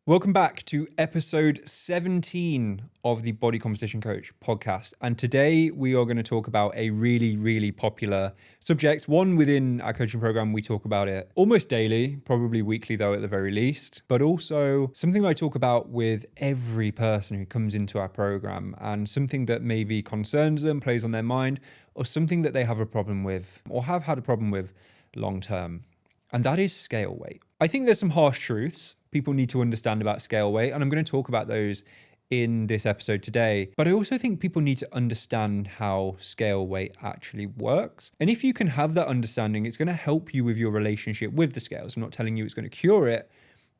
Welcome back to episode 17 of the Body Composition Coach podcast. And today we are going to talk about a really, really popular subject. One within our coaching program, we talk about it almost daily, probably weekly though at the very least, but also something I talk about with every person who comes into our program and something that maybe concerns them, plays on their mind, or something that they have a problem with or have had a problem with long term. And that is scale weight. I think there's some harsh truths people need to understand about scale weight, and I'm going to talk about those in this episode today. But I also think people need to understand how scale weight actually works. And if you can have that understanding, it's going to help you with your relationship with the scales. I'm not telling you it's going to cure it,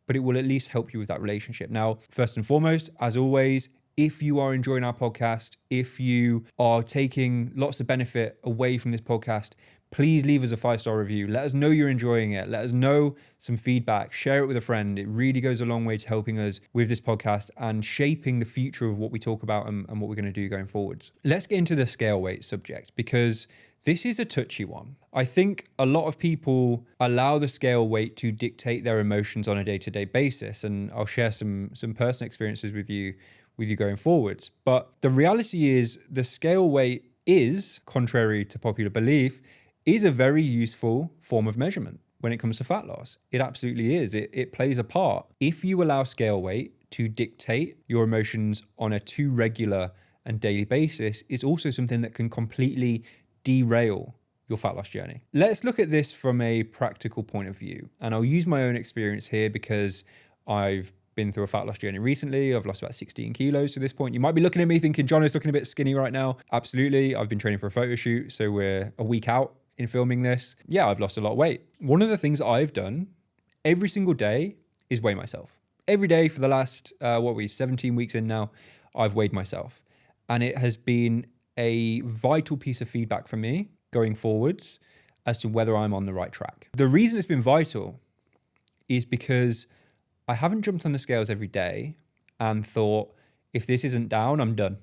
but it will at least help you with that relationship. Now, first and foremost, as always, if you are enjoying our podcast, if you are taking lots of benefit away from this podcast, please leave us a 5-star review. Let us know you're enjoying it. Let us know some feedback. Share it with a friend. It really goes a long way to helping us with this podcast and shaping the future of what we talk about and what we're going to do going forwards. Let's get into the scale weight subject because this is a touchy one. I think a lot of people allow the scale weight to dictate their emotions on a day-to-day basis, and I'll share some personal experiences with you going forwards. But the reality is the scale weight is, contrary to popular belief, is a very useful form of measurement when it comes to fat loss. It absolutely is. It plays a part. If you allow scale weight to dictate your emotions on a too regular and daily basis, it's also something that can completely derail your fat loss journey. Let's look at this from a practical point of view. And I'll use my own experience here because I've been through a fat loss journey recently. I've lost about 16 kilos to this point. You might be looking at me thinking, John is looking a bit skinny right now. Absolutely. I've been training for a photo shoot, so we're a week out in filming this. Yeah, I've lost a lot of weight. One of the things I've done every single day is weigh myself. Every day for the last, 17 weeks in now, I've weighed myself. And it has been a vital piece of feedback for me going forwards as to whether I'm on the right track. The reason it's been vital is because I haven't jumped on the scales every day and thought, if this isn't down, I'm done.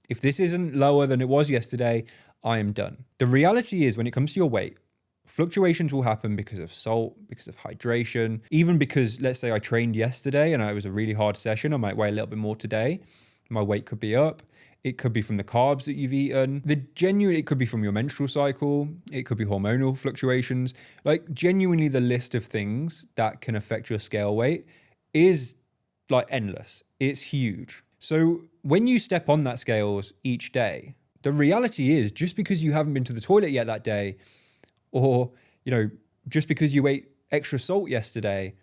If this isn't lower than it was yesterday, I am done. The reality is when it comes to your weight, fluctuations will happen because of salt, because of hydration, even because, let's say I trained yesterday and it was a really hard session, I might weigh a little bit more today. My weight could be up. It could be from the carbs that you've eaten. It could be from your menstrual cycle. It could be hormonal fluctuations. Like genuinely the list of things that can affect your scale weight is like endless. It's huge. So when you step on that scales each day, the reality is just because you haven't been to the toilet yet that day, or, just because you ate extra salt yesterday,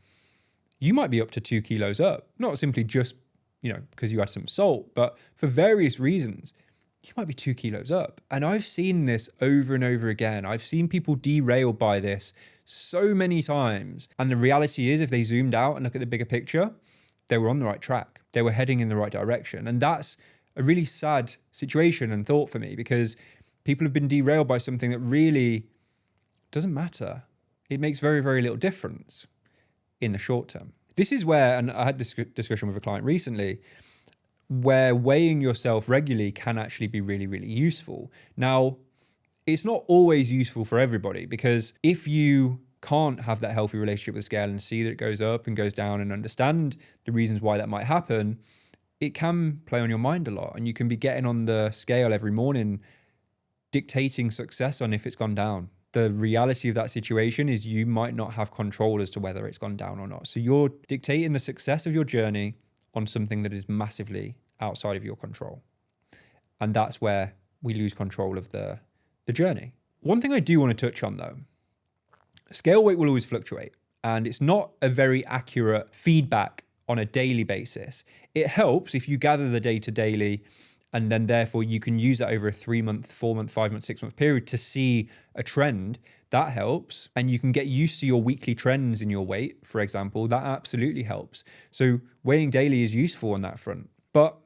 you might be up to 2 kilos up. Not simply just, because you had some salt, but for various reasons, you might be 2 kilos up. And I've seen this over and over again. I've seen people derailed by this so many times. And the reality is if they zoomed out and look at the bigger picture, they were on the right track. They were heading in the right direction. And that's a really sad situation and thought for me because people have been derailed by something that really doesn't matter. It makes very, very little difference in the short term. This is where, and I had this discussion with a client recently, where weighing yourself regularly can actually be really, really useful. Now, it's not always useful for everybody because if you can't have that healthy relationship with scale and see that it goes up and goes down and understand the reasons why that might happen, it can play on your mind a lot, and you can be getting on the scale every morning, dictating success on if it's gone down. The reality of that situation is you might not have control as to whether it's gone down or not. So you're dictating the success of your journey on something that is massively outside of your control. And that's where we lose control of the journey. One thing I do want to touch on though, scale weight will always fluctuate, and it's not a very accurate feedback on a daily basis. It helps if you gather the data daily, and then therefore you can use that over a 3-month, 4-month, 5-month, 6-month period to see a trend. That helps. And you can get used to your weekly trends in your weight, for example. That absolutely helps. So weighing daily is useful on that front. But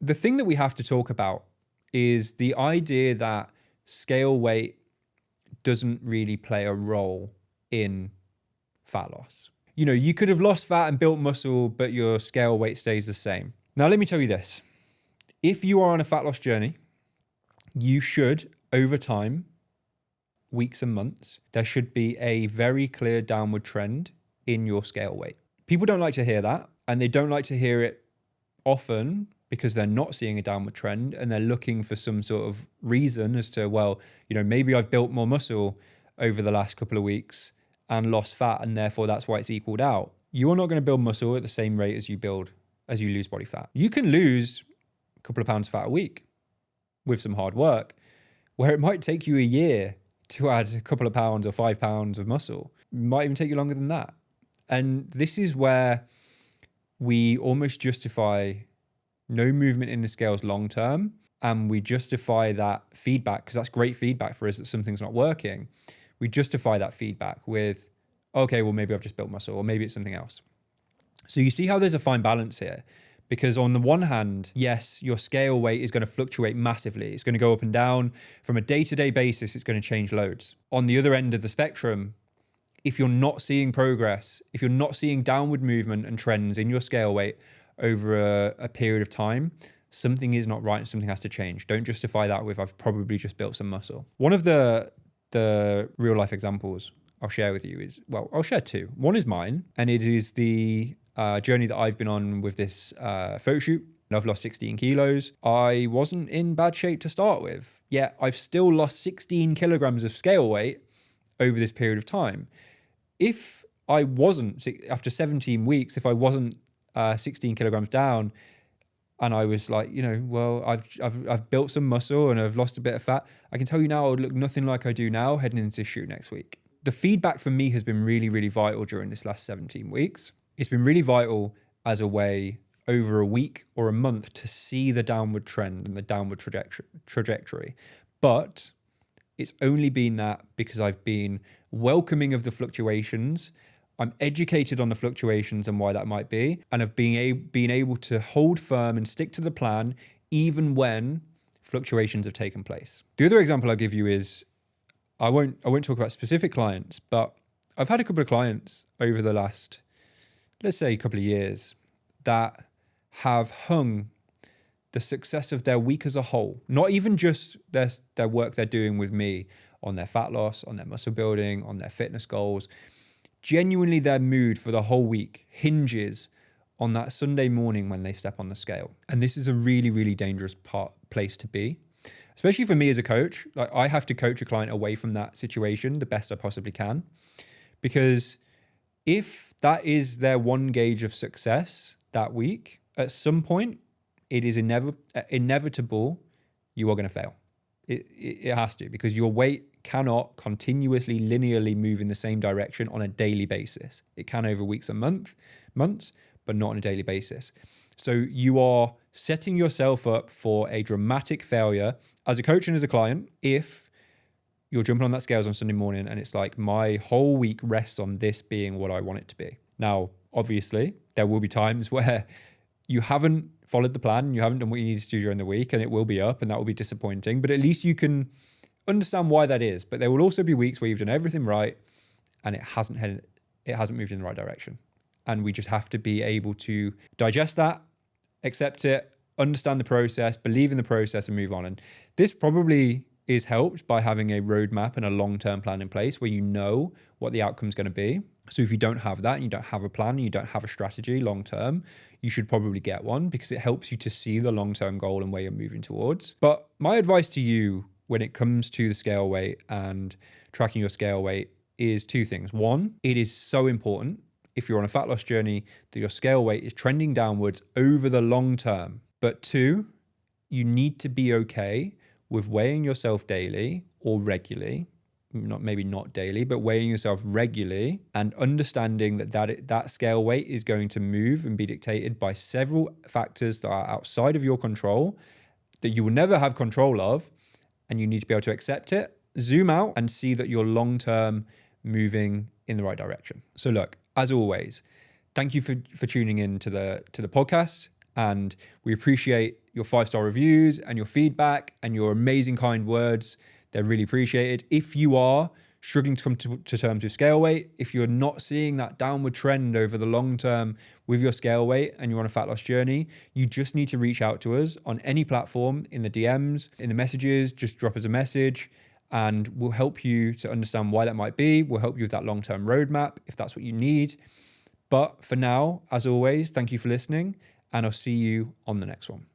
the thing that we have to talk about is the idea that scale weight doesn't really play a role in fat loss. You could have lost fat and built muscle, but your scale weight stays the same. Now, let me tell you this. If you are on a fat loss journey, you should, over time, weeks and months, there should be a very clear downward trend in your scale weight. People don't like to hear that, and they don't like to hear it often because they're not seeing a downward trend and they're looking for some sort of reason as to, well, maybe I've built more muscle over the last couple of weeks and lost fat, and therefore that's why it's equaled out. You're not going to build muscle at the same rate as you lose body fat. You can lose a couple of pounds of fat a week with some hard work, where it might take you a year to add a couple of pounds or 5 pounds of muscle. It might even take you longer than that. And this is where we almost justify no movement in the scales long term, and we justify that feedback, because that's great feedback for us that something's not working. We justify that feedback with, okay, well, maybe I've just built muscle, or maybe it's something else. So you see how there's a fine balance here, because on the one hand, yes, your scale weight is going to fluctuate massively. It's going to go up and down. From a day-to-day basis, it's going to change loads. On the other end of the spectrum, if you're not seeing progress, if you're not seeing downward movement and trends in your scale weight over a period of time, something is not right and something has to change. Don't justify that with, I've probably just built some muscle. One of the real life examples I'll share with you is, well, I'll share two. One is mine, and it is the journey that I've been on with this photo shoot. I've lost 16 kilos. I wasn't in bad shape to start with, yet I've still lost 16 kilograms of scale weight over this period of time. If I wasn't, after 17 weeks, if I wasn't 16 kilograms down, and I was like, well, I've built some muscle and I've lost a bit of fat, I can tell you now I would look nothing like I do now heading into this shoot next week. The feedback for me has been really, really vital during this last 17 weeks. It's been really vital as a way over a week or a month to see the downward trend and the downward trajectory. But it's only been that because I've been welcoming of the fluctuations. I'm educated on the fluctuations and why that might be, and have been able to hold firm and stick to the plan even when fluctuations have taken place. The other example I'll give you is, I won't talk about specific clients, but I've had a couple of clients over the last, let's say, a couple of years that have hung the success of their week as a whole, not even just their work they're doing with me on their fat loss, on their muscle building, on their fitness goals. Genuinely, their mood for the whole week hinges on that Sunday morning when they step on the scale. And this is a really, really dangerous place to be, especially for me as a coach. Like, I have to coach a client away from that situation the best I possibly can, because if that is their one gauge of success that week, at some point, it is inevitable you are going to fail. It has to, because your weight cannot continuously linearly move in the same direction on a daily basis. It can over weeks and months, but not on a daily basis. So you are setting yourself up for a dramatic failure as a coach and as a client if you're jumping on that scales on Sunday morning and it's like, my whole week rests on this being what I want it to be. Now, obviously, there will be times where you haven't followed the plan, you haven't done what you needed to do during the week, and it will be up and that will be disappointing, but at least you can understand why that is. But there will also be weeks where you've done everything right and it hasn't moved in the right direction. And we just have to be able to digest that, accept it, understand the process, believe in the process, and move on. And this probably is helped by having a roadmap and a long-term plan in place where you know what the outcome is going to be. So if you don't have that and you don't have a plan and you don't have a strategy long-term, you should probably get one, because it helps you to see the long-term goal and where you're moving towards. But my advice to you when it comes to the scale weight and tracking your scale weight is two things. One, it is so important, if you're on a fat loss journey, that your scale weight is trending downwards over the long term. But two, you need to be okay with weighing yourself daily or regularly, maybe not daily, but weighing yourself regularly, and understanding that scale weight is going to move and be dictated by several factors that are outside of your control, that you will never have control of, and you need to be able to accept it, zoom out, and see that you're long-term moving in the right direction. So look, as always, thank you for tuning in to the podcast, and we appreciate your 5-star reviews and your feedback and your amazing kind words. They're really appreciated. If you are struggling to come to terms with scale weight, if you're not seeing that downward trend over the long term with your scale weight and you're on a fat loss journey, you just need to reach out to us on any platform, in the DMs, in the messages. Just drop us a message and we'll help you to understand why that might be. We'll help you with that long-term roadmap if that's what you need. But for now, as always, thank you for listening, and I'll see you on the next one.